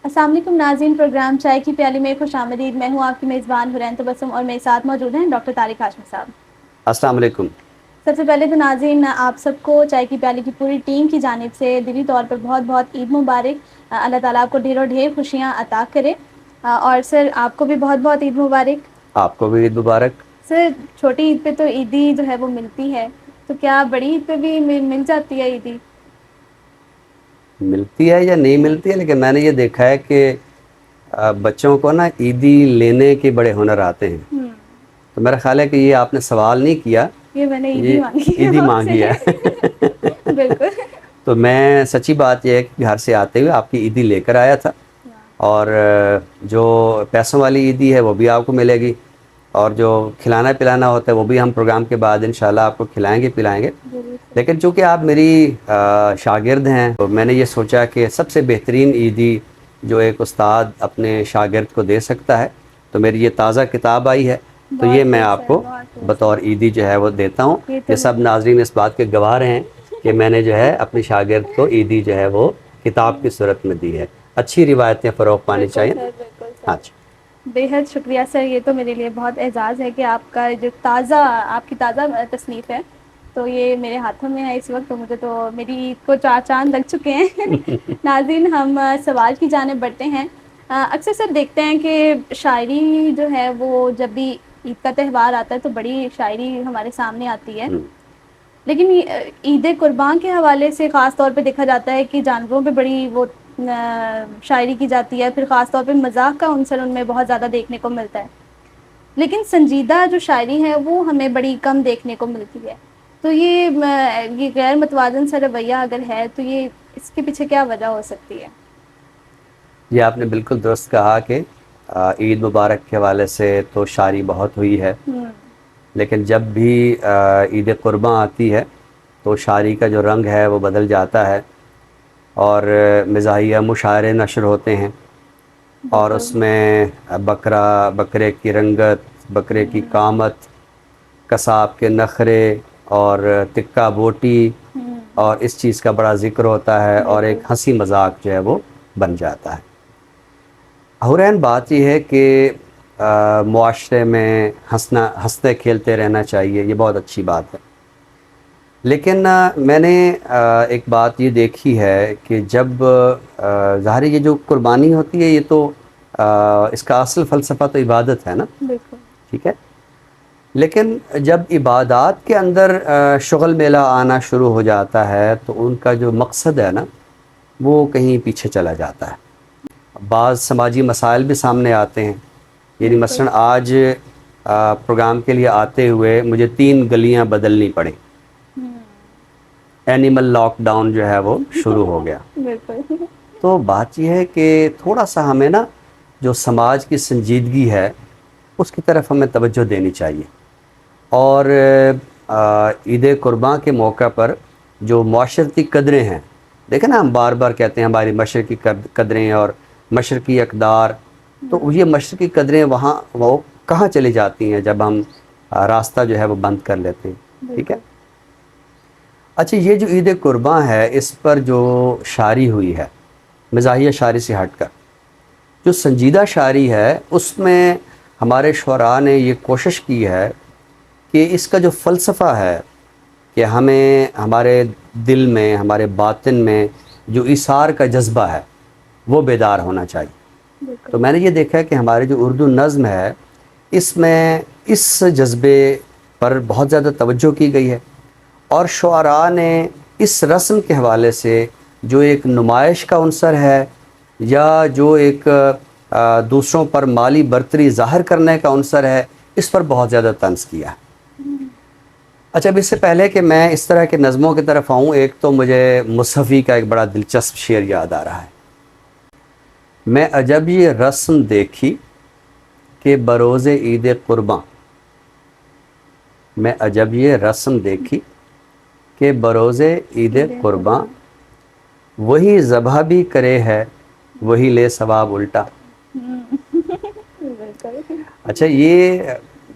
السلام علیکم ناظرین، پروگرام چائے کی پیالی میں خوش آمدید۔ میں ہوں آپ کی میزبان حورین تبسم اور میرے ساتھ موجود ہیں ڈاکٹر طارق ہاشمی صاحب۔ السلام علیکم۔ سب سے پہلے تو ناظرین آپ سب کو چائے کی پیالی کی پوری ٹیم کی جانب سے دلی طور پر بہت بہت عید مبارک۔ اللہ تعالیٰ آپ کو ڈھیر و ڈھیر خوشیاں عطا کرے۔ اور سر آپ کو بھی بہت بہت عید مبارک۔ آپ کو بھی عید مبارک۔ سر چھوٹی عید پہ تو عیدی جو ہے وہ ملتی ہے، تو کیا بڑی عید پہ بھی مل جاتی ہے عیدی؟ ملتی ہے یا نہیں ملتی ہے، لیکن میں نے یہ دیکھا ہے کہ بچوں کو نا عیدی لینے کے بڑے ہنر آتے ہیں۔ تو میرا خیال ہے کہ یہ آپ نے سوال نہیں کیا، یہ میں نے عیدی یہ مانگی ہے عیدی آپ مانگی ہے۔ سے۔ بالکل۔ تو میں سچی بات یہ ہے کہ گھر سے آتے ہوئے آپ کی عیدی لے کر آیا تھا، اور جو پیسوں والی عیدی ہے وہ بھی آپ کو ملے گی، اور جو کھلانا پلانا ہوتا ہے وہ بھی ہم پروگرام کے بعد انشاءاللہ آپ کو کھلائیں گے پلائیں گے۔ لیکن چونکہ آپ میری شاگرد ہیں تو میں نے یہ سوچا کہ سب سے بہترین عیدی جو ایک استاد اپنے شاگرد کو دے سکتا ہے، تو میری یہ تازہ کتاب آئی ہے، تو یہ میں آپ کو بطور عیدی جو ہے وہ دیتا ہوں۔ یہ سب ناظرین اس بات کے گواہ رہے ہیں کہ میں نے جو ہے اپنی شاگرد کو عیدی جو ہے وہ کتاب کی صورت میں دی ہے۔ اچھی روایتیں فروغ پانی چاہیے۔ ہاں جی، بے حد شکریہ سر، یہ تو میرے لیے بہت اعزاز ہے کہ آپ کا جو آپ کی تازہ تصنیف ہے تو یہ میرے ہاتھوں میں ہے اس وقت، تو مجھے تو میری عید کو 4 چاند لگ چکے ہیں۔ ناظرین ہم سوال کی جانب بڑھتے ہیں۔ اکثر سر دیکھتے ہیں کہ شاعری جو ہے وہ جب بھی عید کا تہوار آتا ہے تو بڑی شاعری ہمارے سامنے آتی ہے، لیکن عید قربان کے حوالے سے خاص طور پہ دیکھا جاتا ہے کہ جانوروں پہ بڑی وہ شاعری کی جاتی ہے، پھر خاص طور پہ مزاح کا عنصر ان میں بہت زیادہ دیکھنے کو ملتا ہے، لیکن سنجیدہ جو شاعری ہے وہ ہمیں بڑی کم دیکھنے کو ملتی ہے۔ تو یہ غیر متوازن سا رویہ اگر ہے تو یہ اس کے پیچھے کیا وجہ ہو سکتی ہے؟ یہ آپ نے بالکل درست کہا کہ عید مبارک کے حوالے سے تو شاعری بہت ہوئی ہے، لیکن جب بھی عید قرباں آتی ہے تو شاعری کا جو رنگ ہے وہ بدل جاتا ہے، اور مزاحیہ مشاعرے نشر ہوتے ہیں، اور اس میں بکرے کی رنگت، بکرے کی قامت، قصاب کے نخرے اور تکہ بوٹی، اور اس چیز کا بڑا ذکر ہوتا ہے، اور ایک ہنسی مذاق جو ہے وہ بن جاتا ہے۔ حورین بات یہ ہے کہ معاشرے میں ہنستے کھیلتے رہنا چاہیے، یہ بہت اچھی بات ہے، لیکن میں نے ایک بات یہ دیکھی ہے کہ جب ظاہر یہ جو قربانی ہوتی ہے یہ تو اس کا اصل فلسفہ تو عبادت ہے نا، بالکل ٹھیک ہے، لیکن جب عبادات کے اندر شغل میلہ آنا شروع ہو جاتا ہے تو ان کا جو مقصد ہے نا وہ کہیں پیچھے چلا جاتا ہے۔ بعض سماجی مسائل بھی سامنے آتے ہیں، یعنی مثلا آج پروگرام کے لیے آتے ہوئے مجھے 3 گلیاں بدلنی پڑیں، اینیمل لاک ڈاؤن جو ہے وہ شروع ہو گیا۔ بالکل تو بات یہ ہے کہ تھوڑا سا ہمیں نا جو سماج کی سنجیدگی ہے اس کی طرف ہمیں توجہ دینی چاہیے، اور عید قرباں کے موقع پر جو معاشرتی قدریں ہیں، دیکھیں نا ہم بار بار کہتے ہیں ہماری مشرقی قدریں اور مشرقی اقدار، تو یہ مشرقی قدریں وہاں وہ کہاں چلی جاتی ہیں جب ہم راستہ جو ہے وہ بند کر لیتے ہیں، ٹھیک ہے۔ اچھا، یہ جو عید قرباں ہے اس پر جو شاعری ہوئی ہے مزاحیہ شاعری سے ہٹ کر، جو سنجیدہ شاعری ہے اس میں ہمارے شعراء نے یہ کوشش کی ہے کہ اس کا جو فلسفہ ہے کہ ہمیں ہمارے دل میں، ہمارے باطن میں جو ایثار کا جذبہ ہے وہ بیدار ہونا چاہیے۔ تو میں نے یہ دیکھا ہے کہ ہماری جو اردو نظم ہے اس میں اس جذبے پر بہت زیادہ توجہ کی گئی ہے، اور شعراء نے اس رسم کے حوالے سے جو ایک نمائش کا عنصر ہے یا جو ایک دوسروں پر مالی برتری ظاہر کرنے کا عنصر ہے اس پر بہت زیادہ طنز کیا ہے۔ اچھا، اب اس سے پہلے کہ میں اس طرح کے نظموں کی طرف آؤں، ایک تو مجھے مصحفی کا ایک بڑا دلچسپ شعر یاد آ رہا ہے۔ میں عجب یہ رسم دیکھی کہ بروز عید قرباں، میں عجب یہ رسم دیکھی کہ بروز عید قرباں، وہی ذبح بھی کرے ہے وہی لے ثواب الٹا۔ اچھا، یہ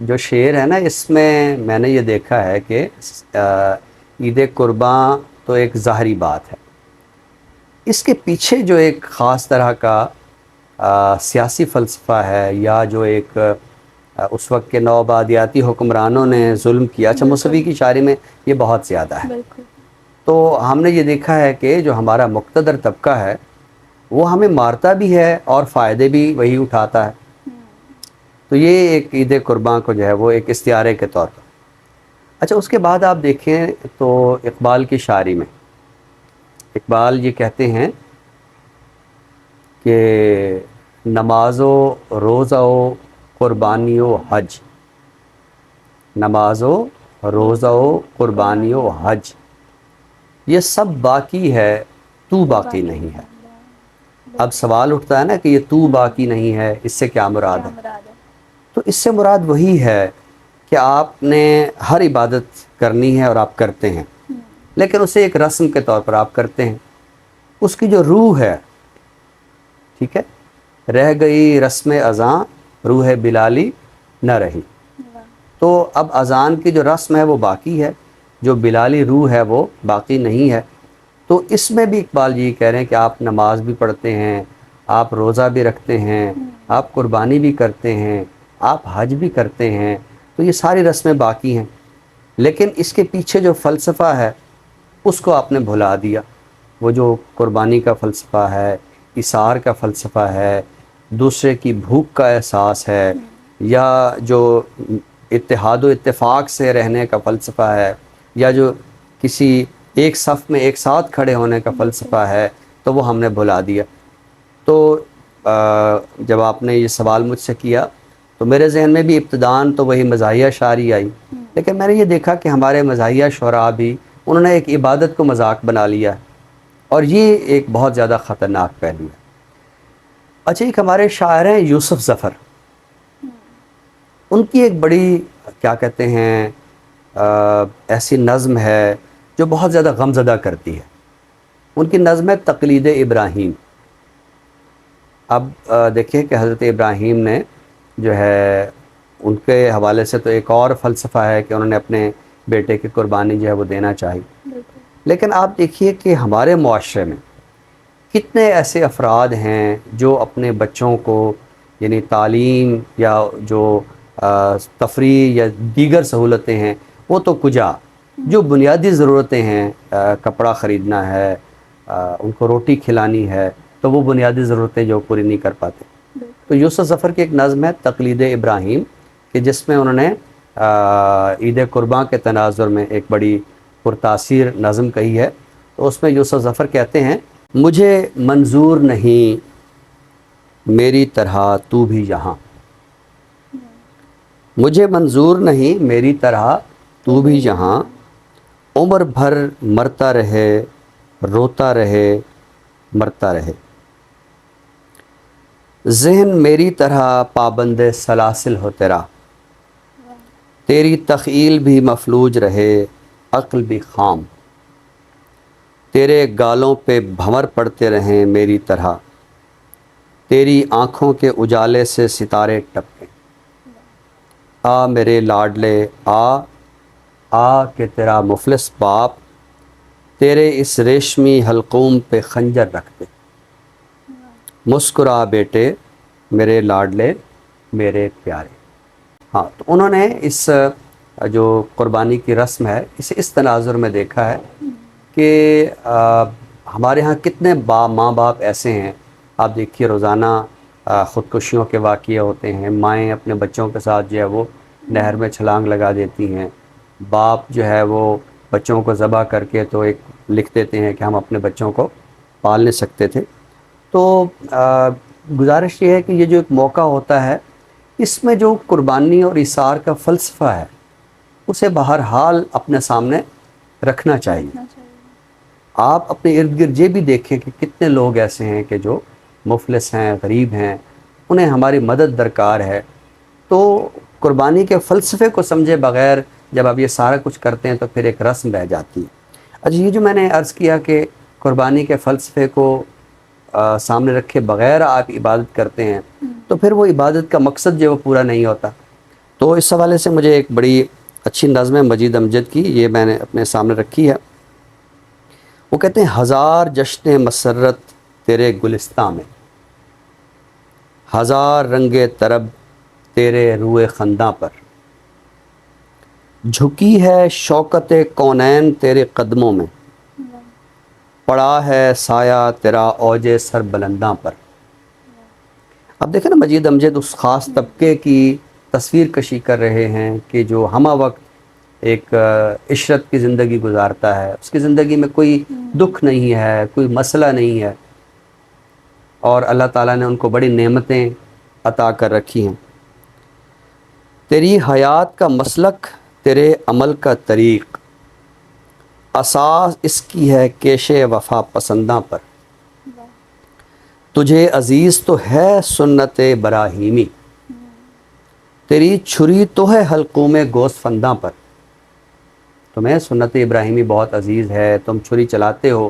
جو شعر ہے نا اس میں نے یہ دیکھا ہے کہ عید قرباں تو ایک ظاہری بات ہے، اس کے پیچھے جو ایک خاص طرح کا سیاسی فلسفہ ہے یا جو ایک اس وقت کے نوآبادیاتی حکمرانوں نے ظلم کیا، اچھا موسوی کی شاعری میں یہ بہت زیادہ ہے۔ بالکل تو ہم نے یہ دیکھا ہے کہ جو ہمارا مقتدر طبقہ ہے وہ ہمیں مارتا بھی ہے اور فائدے بھی وہی اٹھاتا ہے۔ تو یہ ایک عید قرباں کو جو ہے وہ ایک استعارے کے طور پر۔ اچھا اس کے بعد آپ دیکھیں تو اقبال کی شاعری میں اقبال یہ کہتے ہیں کہ نماز و روزہ و قربانی و حج، نماز و روزہ و قربانی و حج، یہ سب باقی ہے تو باقی نہیں ہے۔ اب سوال اٹھتا ہے نا کہ یہ تو باقی نہیں ہے، اس سے کیا مراد ہے؟ تو اس سے مراد وہی ہے کہ آپ نے ہر عبادت کرنی ہے اور آپ کرتے ہیں، لیکن اسے ایک رسم کے طور پر آپ کرتے ہیں۔ اس کی جو روح ہے، ٹھیک ہے، رہ گئی رسم اذاں روح بلالی نہ رہی۔ تو اب اذان کی جو رسم ہے وہ باقی ہے، جو بلالی روح ہے وہ باقی نہیں ہے۔ تو اس میں بھی اقبال جی کہہ رہے ہیں کہ آپ نماز بھی پڑھتے ہیں، آپ روزہ بھی رکھتے ہیں، آپ قربانی بھی کرتے ہیں، آپ حج بھی کرتے ہیں، تو یہ ساری رسمیں باقی ہیں، لیکن اس کے پیچھے جو فلسفہ ہے اس کو آپ نے بھلا دیا۔ وہ جو قربانی کا فلسفہ ہے، اثار کا فلسفہ ہے، دوسرے کی بھوک کا احساس ہے، یا جو اتحاد و اتفاق سے رہنے کا فلسفہ ہے، یا جو کسی ایک صف میں ایک ساتھ کھڑے ہونے کا فلسفہ ہے، تو وہ ہم نے بھلا دیا۔ تو جب آپ نے یہ سوال مجھ سے کیا تو میرے ذہن میں بھی ابتداً تو وہی مزاحیہ شاعری آئی، لیکن میں نے یہ دیکھا کہ ہمارے مزاحیہ شعراء بھی انہوں نے ایک عبادت کو مذاق بنا لیا ہے، اور یہ ایک بہت زیادہ خطرناک پہلو ہے۔ اچھا ایک ہمارے شاعر ہیں یوسف ظفر، ان کی ایک بڑی کیا کہتے ہیں ایسی نظم ہے جو بہت زیادہ غمزدہ کرتی ہے۔ ان کی نظم ہے تقلید ابراہیم۔ اب دیکھیں کہ حضرت ابراہیم نے جو ہے ان کے حوالے سے تو ایک اور فلسفہ ہے کہ انہوں نے اپنے بیٹے کی قربانی جو ہے وہ دینا چاہی، لیکن آپ دیکھیے کہ ہمارے معاشرے میں کتنے ایسے افراد ہیں جو اپنے بچوں کو یعنی تعلیم یا جو تفریح یا دیگر سہولتیں ہیں وہ تو کجا، جو بنیادی ضرورتیں ہیں، کپڑا خریدنا ہے، ان کو روٹی کھلانی ہے، تو وہ بنیادی ضرورتیں جو پوری نہیں کر پاتے۔ تو یوسف ظفر کی ایک نظم ہے تقلید ابراہیم، کہ جس میں انہوں نے عید قرباں کے تناظر میں ایک بڑی پرتاثیر نظم کہی ہے۔ تو اس میں یوسف ظفر کہتے ہیں مجھے منظور نہیں میری طرح تو بھی یہاں، مجھے منظور نہیں میری طرح تو بھی یہاں، عمر بھر مرتا رہے روتا رہے مرتا رہے، ذہن میری طرح پابند سلاسل ہو تیرا، تیری تخیل بھی مفلوج رہے عقل بھی خام، تیرے گالوں پہ بھنور پڑتے رہیں میری طرح، تیری آنکھوں کے اجالے سے ستارے ٹپکیں، آ میرے لاڈلے آ کہ تیرا مفلس باپ تیرے اس ریشمی حلقوم پہ خنجر رکھ دے، مسکرا بیٹے میرے لاڈلے میرے پیارے۔ ہاں تو انہوں نے اس جو قربانی کی رسم ہے اسے اس تناظر میں دیکھا ہے کہ ہمارے ہاں کتنے ماں باپ ایسے ہیں، آپ دیکھیے روزانہ خودکشیوں کے واقعے ہوتے ہیں، مائیں اپنے بچوں کے ساتھ جو ہے وہ نہر میں چھلانگ لگا دیتی ہیں، باپ جو ہے وہ بچوں کو ذبح کر کے تو ایک لکھ دیتے ہیں کہ ہم اپنے بچوں کو پال نہیں سکتے تھے۔ تو گزارش یہ ہے کہ یہ جو ایک موقع ہوتا ہے اس میں جو قربانی اور ایثار کا فلسفہ ہے اسے بہرحال اپنے سامنے رکھنا چاہیے۔ آپ اپنے ارد گرد یہ بھی دیکھیں کہ کتنے لوگ ایسے ہیں کہ جو مفلس ہیں، غریب ہیں، انہیں ہماری مدد درکار ہے۔ تو قربانی کے فلسفے کو سمجھے بغیر جب آپ یہ سارا کچھ کرتے ہیں تو پھر ایک رسم رہ جاتی ہے۔ اچھا یہ جو میں نے عرض کیا کہ قربانی کے فلسفے کو سامنے رکھے بغیر آپ عبادت کرتے ہیں تو پھر وہ عبادت کا مقصد جو وہ پورا نہیں ہوتا۔ تو اس حوالے سے مجھے ایک بڑی اچھی نظم ہے مجید امجد کی، یہ میں نے اپنے سامنے رکھی ہے۔ وہ کہتے ہیں ہزار جشن مسرت تیرے گلستاں میں، ہزار رنگ طرب تیرے روئے خنداں پر، جھکی ہے شوکت کونین تیرے قدموں میں، پڑا ہے سایہ تیرا اوج سر بلنداں پر۔ اب دیکھیں نا، مجید امجد اس خاص طبقے کی تصویر کشی کر رہے ہیں کہ جو ہمہ وقت ایک عشرت کی زندگی گزارتا ہے، اس کی زندگی میں کوئی دکھ نہیں ہے، کوئی مسئلہ نہیں ہے، اور اللہ تعالیٰ نے ان کو بڑی نعمتیں عطا کر رکھی ہیں۔ تیری حیات کا مسلک، تیرے عمل کا طریق، اساس اس کی ہے کیش وفا پسنداں پر، تجھے عزیز تو ہے سنت براہیمی، تیری چھری تو ہے حلقوم گوسف فنداں پر۔ تمہیں سنت ابراہیمی بہت عزیز ہے، تم چھری چلاتے ہو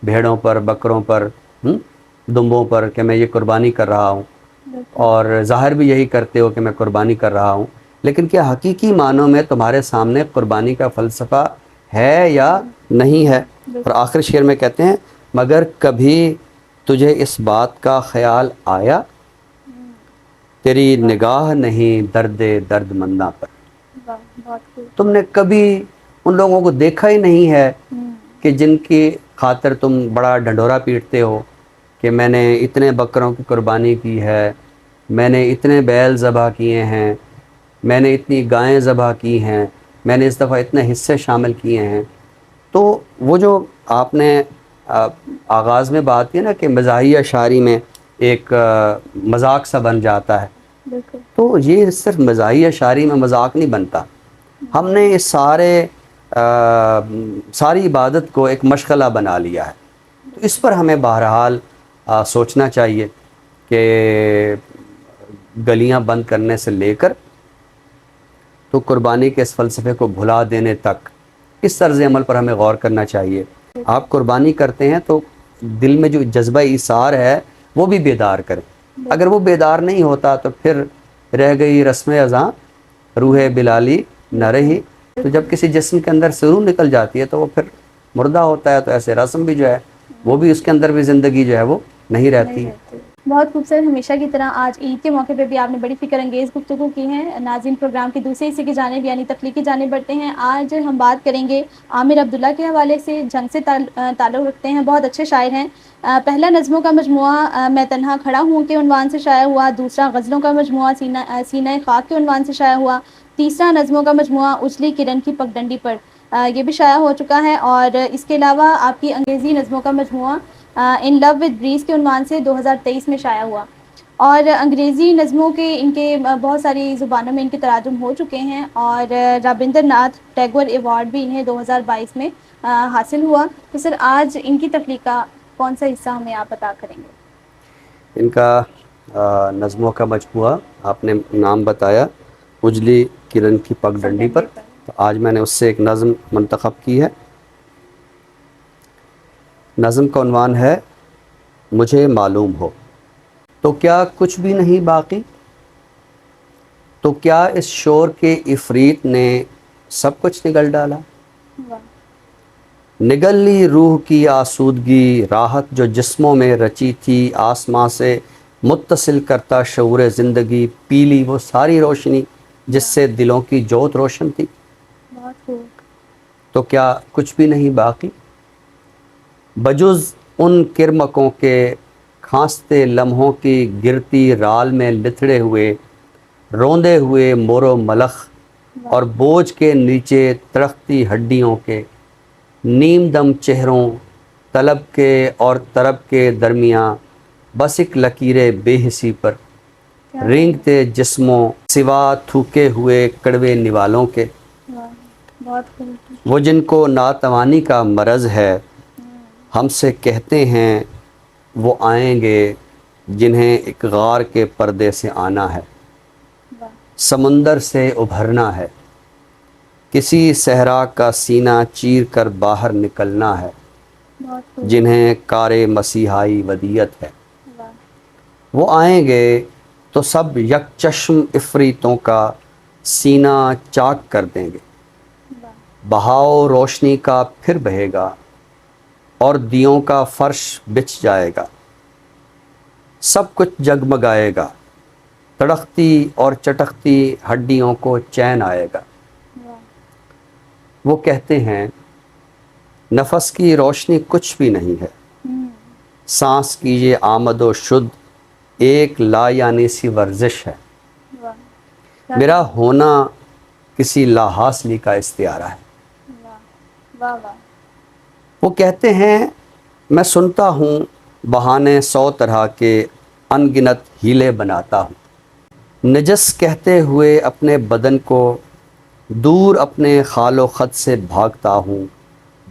بھیڑوں پر، بکروں پر، دمبوں پر، کہ میں یہ قربانی کر رہا ہوں، اور ظاہر بھی یہی کرتے ہو کہ میں قربانی کر رہا ہوں، لیکن کیا حقیقی معنوں میں تمہارے سامنے قربانی کا فلسفہ ہے یا نہیں ہے؟ اور آخر شعر میں کہتے ہیں، مگر کبھی تجھے اس بات کا خیال آیا، تیری نگاہ نہیں درد منداں پر۔ تم نے کبھی ان لوگوں کو دیکھا ہی نہیں ہے کہ جن کی خاطر تم بڑا ڈھنڈورا پیٹتے ہو کہ میں نے اتنے بکروں کی قربانی کی ہے، میں نے اتنے بیل ذبح کیے ہیں، میں نے اتنی گائیں ذبح کی ہیں، میں نے اس دفعہ اتنے حصے شامل کیے ہیں۔ تو وہ جو آپ نے آغاز میں بات کی نا کہ مزاحیہ شاعری میں ایک مذاق سا بن جاتا ہے، تو یہ صرف مزاحیہ شاعری میں مذاق نہیں بنتا، ہم نے اس ساری عبادت کو ایک مشغلہ بنا لیا ہے۔ تو اس پر ہمیں بہرحال سوچنا چاہیے کہ گلیاں بند کرنے سے لے کر تو قربانی کے اس فلسفے کو بھلا دینے تک اس طرز عمل پر ہمیں غور کرنا چاہیے۔ آپ قربانی کرتے ہیں تو دل میں جو جذبہ ایثار ہے وہ بھی بیدار کریں، اگر وہ بیدار نہیں ہوتا تو پھر رہ گئی رسم اذاں روح بلالی نہ رہی۔ تو جب کسی جسم کے اندر سے روح نکل جاتی ہے تو وہ پھر مردہ ہوتا ہے، تو ایسے رسم بھی جو ہے وہ بھی اس کے اندر بھی زندگی جو ہے وہ نہیں رہتی ہے۔ بہت خوبصورت، ہمیشہ کی طرح آج عید کے موقع پہ بھی آپ نے بڑی فکر انگیز گفتگو کی ہے۔ ناظرین، پروگرام کی دوسری حصے کی جانب یعنی تخلیقی جانب بڑھتے ہیں۔ آج ہم بات کریں گے عامر عبداللہ کے حوالے سے، جنگ سے تعلق رکھتے ہیں، بہت اچھے شاعر ہیں۔ پہلا نظموں کا مجموعہ میں تنہا کھڑا ہوں کے عنوان سے شائع ہوا، دوسرا غزلوں کا مجموعہ سینہ خاک کے عنوان سے شائع ہوا، تیسرا نظموں کا مجموعہ اجلی کرن کی پگڈنڈی پر یہ بھی شائع ہو چکا ہے، اور اس کے علاوہ آپ کی انگریزی نظموں کا مجموعہ ان لو ود بریز کے عنوان سے 2023 میں شائع ہوا، اور انگریزی نظموں کے ان کے بہت ساری زبانوں میں ان کے تراجم ہو چکے ہیں، اور رابندر ناتھ ٹیگور ایوارڈ بھی انہیں 2022 میں حاصل ہوا۔ تو سر، آج ان کی تخلیق کا کون سا حصہ ہمیں آپ عطا کریں گے؟ ان کا نظموں کا مجموعہ آپ نے نام بتایا، اجلی کرن کی پگڈنڈی پر، تو آج میں نے اس سے ایک نظم منتخب کی ہے۔ نظم کا عنوان ہے مجھے معلوم ہو۔ تو کیا کچھ بھی نہیں باقی؟ تو کیا اس شور کے عفریت نے سب کچھ نگل ڈالا؟ نگل لی روح کی آسودگی، راحت جو جسموں میں رچی تھی، آسماں سے متصل کرتا شعور زندگی، پی لی وہ ساری روشنی جس سے دلوں کی جوت روشن تھی۔ تو کیا کچھ بھی نہیں باقی؟ بجز ان کرمکوں کے کھانستے لمحوں کی گرتی رال میں لتھڑے ہوئے، روندے ہوئے مور و ملخ اور بوجھ کے نیچے ترختی ہڈیوں کے، نیم دم چہروں طلب کے اور طرب کے درمیاں، بس ایک لکیر بے حسی پر رینگتے جسموں سوا تھوکے ہوئے کڑوے نوالوں کے۔ وہ جن کو ناتوانی کا مرض ہے ہم سے کہتے ہیں وہ آئیں گے جنہیں ایک غار کے پردے سے آنا ہے، سمندر سے ابھرنا ہے، کسی صحرا کا سینہ چیر کر باہر نکلنا ہے، جنہیں کار مسیحائی ودیت ہے۔ وہ آئیں گے تو سب یک چشم عفریتوں کا سینہ چاک کر دیں گے، بہاؤ روشنی کا پھر بہے گا اور دیوں کا فرش بچھ جائے گا، سب کچھ جگمگائے گا، تڑکتی اور چٹکتی ہڈیوں کو چین آئے گا۔ وہ کہتے ہیں نفس کی روشنی کچھ بھی نہیں ہے، سانس کی یہ آمد و شد ایک لا یعنی سی ورزش ہے، میرا ہونا کسی لا حاصلی کا استعارہ ہے۔ وہ کہتے ہیں میں سنتا ہوں بہانے 100 طرح کے، ان گنت ہیلے بناتا ہوں، نجس کہتے ہوئے اپنے بدن کو دور اپنے خال و خط سے بھاگتا ہوں،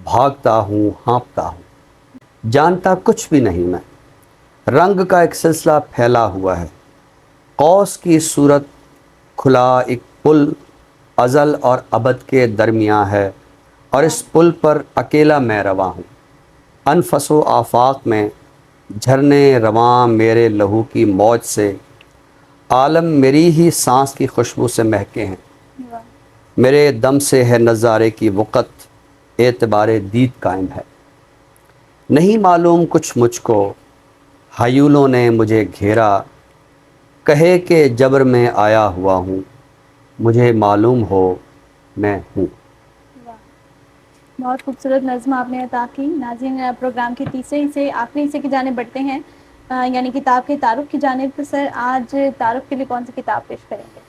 ہانپتا ہوں، جانتا کچھ بھی نہیں میں، رنگ کا ایک سلسلہ پھیلا ہوا ہے، قوس کی صورت کھلا ایک پل ازل اور ابد کے درمیاں ہے، اور اس پل پر اکیلا میں رواں ہوں، انفس و آفاق میں جھرنے رواں میرے لہو کی موج سے، عالم میری ہی سانس کی خوشبو سے مہکے ہیں، میرے دم سے ہے نظارے کی وقت، اعتبار دید قائم ہے، نہیں معلوم کچھ مجھ کو، ہیولوں نے مجھے گھیرا، کہے کہ جبر میں آیا ہوا ہوں، مجھے معلوم ہو میں ہوں۔ بہت خوبصورت نظم آپ نے عطا کی۔ ناظرین، پروگرام کے تیسرے حصے آخری حصے کی جانب بڑھتے ہیں، یعنی کتاب کے تعارف کی جانب۔ تو سر آج تعارف کے لیے کون سی کتاب پیش کریں گے؟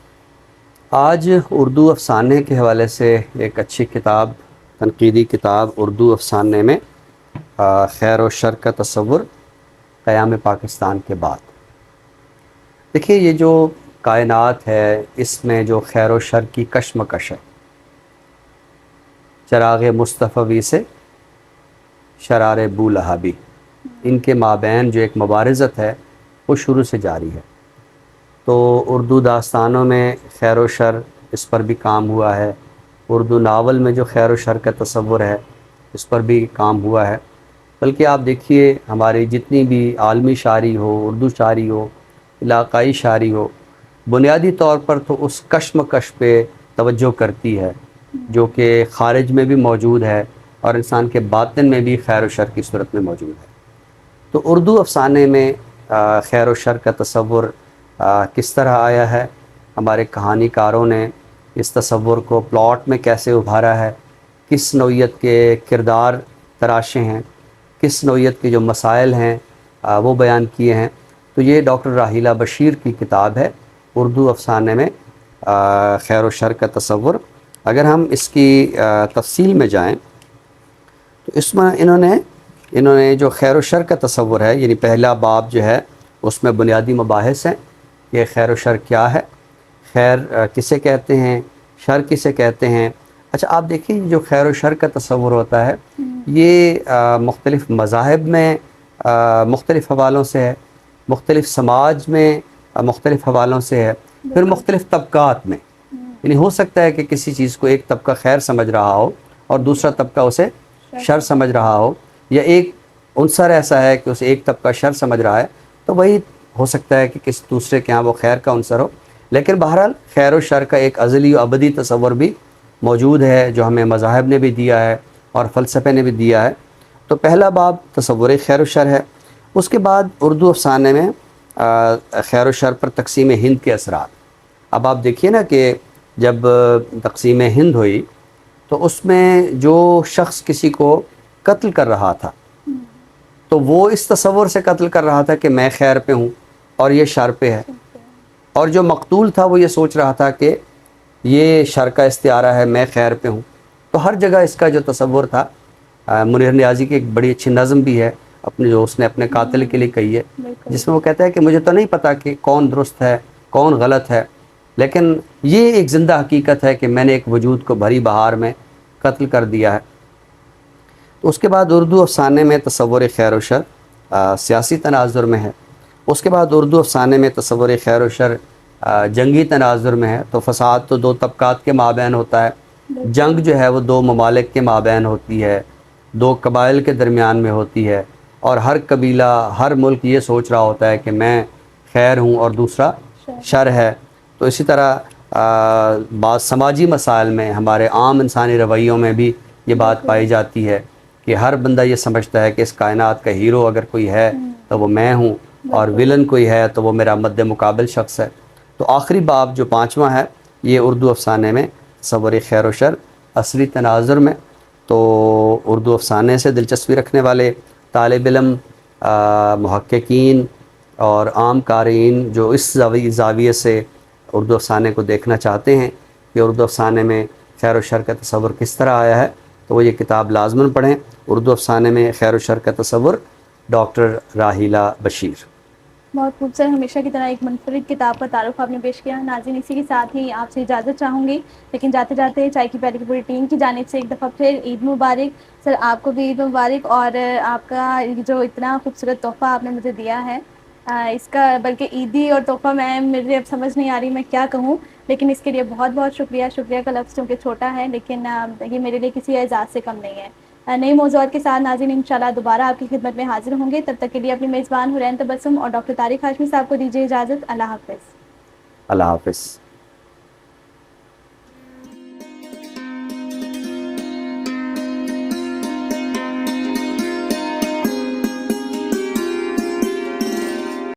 آج اردو افسانے کے حوالے سے ایک اچھی کتاب، تنقیدی کتاب اردو افسانے میں خیر و شر کا تصور قیام پاکستان کے بعد۔ دیکھیے یہ جو کائنات ہے اس میں جو خیر و شر کی کشمکش ہے، چراغ مصطفی سے شرار بولہبی، ان کے مابین جو ایک مبارزت ہے وہ شروع سے جاری ہے۔ تو اردو داستانوں میں خیر و شر اس پر بھی کام ہوا ہے، اردو ناول میں جو خیر و شر کا تصور ہے اس پر بھی کام ہوا ہے، بلکہ آپ دیکھیے ہماری جتنی بھی عالمی شاعری ہو، اردو شاعری ہو، علاقائی شاعری ہو، بنیادی طور پر تو اس کشمکش پہ توجہ کرتی ہے جو کہ خارج میں بھی موجود ہے اور انسان کے باطن میں بھی خیر و شر کی صورت میں موجود ہے۔ تو اردو افسانے میں خیر و شر کا تصور کس طرح آیا ہے، ہمارے کہانی کاروں نے اس تصور کو پلاٹ میں کیسے ابھارا ہے، کس نوعیت کے کردار تراشے ہیں، کس نوعیت کے جو مسائل ہیں وہ بیان کیے ہیں۔ تو یہ ڈاکٹر راحیلہ بشیر کی کتاب ہے اردو افسانے میں خیر و شر کا تصور۔ اگر ہم اس کی تفصیل میں جائیں تو اس میں انہوں نے جو خیر و شر کا تصور ہے، یعنی پہلا باب جو ہے اس میں بنیادی مباحث ہیں کہ خیر و شر کیا ہے، خیر کسے کہتے ہیں، شر کسے کہتے ہیں۔ اچھا آپ دیکھیں جو خیر و شر کا تصور ہوتا ہے یہ مختلف مذاہب میں مختلف حوالوں سے ہے، مختلف سماج میں مختلف حوالوں سے ہے، پھر مختلف طبقات میں، یعنی ہو سکتا ہے کہ کسی چیز کو ایک طبقہ خیر سمجھ رہا ہو اور دوسرا طبقہ اسے شر سمجھ رہا ہو، یا ایک عنصر ایسا ہے کہ اسے ایک طبقہ شر سمجھ رہا ہے تو وہی ہو سکتا ہے کہ کسی دوسرے کے ہاں وہ خیر کا عنصر ہو۔ لیکن بہرحال خیر و شر کا ایک ازلی و ابدی تصور بھی موجود ہے جو ہمیں مذاہب نے بھی دیا ہے اور فلسفے نے بھی دیا ہے۔ تو پہلا باب تصور خیر و شر ہے۔ اس کے بعد اردو افسانے میں خیر و شر پر تقسیم ہند کے اثرات۔ اب آپ دیکھیے نا کہ جب تقسیم ہند ہوئی تو اس میں جو شخص کسی کو قتل کر رہا تھا تو وہ اس تصور سے قتل کر رہا تھا کہ میں خیر پہ ہوں اور یہ شر پہ ہے، اور جو مقتول تھا وہ یہ سوچ رہا تھا کہ یہ شر کا استعارہ ہے، میں خیر پہ ہوں۔ تو ہر جگہ اس کا جو تصور تھا، منیر نیازی کی ایک بڑی اچھی نظم بھی ہے اپنے جو اس نے اپنے قاتل کے لیے کہی ہے، جس میں وہ کہتا ہے کہ مجھے تو نہیں پتا کہ کون درست ہے کون غلط ہے، لیکن یہ ایک زندہ حقیقت ہے کہ میں نے ایک وجود کو بھری بہار میں قتل کر دیا ہے۔ تو اس کے بعد اردو افسانے میں تصور خیر و شر سیاسی تناظر میں ہے۔ اس کے بعد اردو افسانے میں تصور خیر و شر جنگی تناظر میں ہے۔ تو فساد تو دو طبقات کے مابین ہوتا ہے، جنگ جو ہے وہ دو ممالک کے مابین ہوتی ہے، دو قبائل کے درمیان میں ہوتی ہے، اور ہر قبیلہ ہر ملک یہ سوچ رہا ہوتا ہے کہ میں خیر ہوں اور دوسرا شر ہے۔ تو اسی طرح بعض سماجی مسائل میں ہمارے عام انسانی رویوں میں بھی یہ بات پائی جاتی ہے کہ ہر بندہ یہ سمجھتا ہے کہ اس کائنات کا ہیرو اگر کوئی ہے تو وہ میں ہوں، اور ولن کوئی ہے تو وہ میرا مد مقابل شخص ہے. تو آخری باب جو 5واں ہے یہ اردو افسانے میں تصور خیر و شر اصلی تناظر میں. تو اردو افسانے سے دلچسپی رکھنے والے طالب علم، محققین اور عام قارئین جو اس زاویے سے اردو افسانے کو دیکھنا چاہتے ہیں کہ اردو افسانے میں خیر و شر کا تصور کس طرح آیا ہے، تو وہ یہ کتاب لازماً پڑھیں، اردو افسانے میں خیر و شر کا تصور، ڈاکٹر راحیلہ بشیر. بہت خوبصورت، ہمیشہ کی طرح ایک منفرد کتاب کا تعارف آپ نے پیش کیا. ناظرین، اسی کے ساتھ ہی آپ سے اجازت چاہوں گی، لیکن جاتے جاتے چائے کی پیالی کی پوری ٹیم کی جانب سے ایک دفعہ پھر عید مبارک. سر آپ کو بھی عید مبارک، اور آپ کا جو اتنا خوبصورت تحفہ آپ نے مجھے دیا ہے، اس کا بلکہ عیدی اور تحفہ مجھے اب سمجھ نہیں آ رہی میں کیا کہوں، لیکن اس کے لیے بہت بہت شکریہ. شکریہ کا لفظ چونکہ چھوٹا ہے، لیکن یہ میرے لیے کسی اعزاز سے کم نہیں ہے. نئے موضوعات کے ساتھ ناظرین انشاءاللہ دوبارہ آپ کی خدمت میں حاضر ہوں گے. تب تک کے لیے اپنی میزبان حرین تبسم اور ڈاکٹر طارق ہاشمی صاحب کو دیجیے اجازت. اللہ حافظ. اللہ حافظ.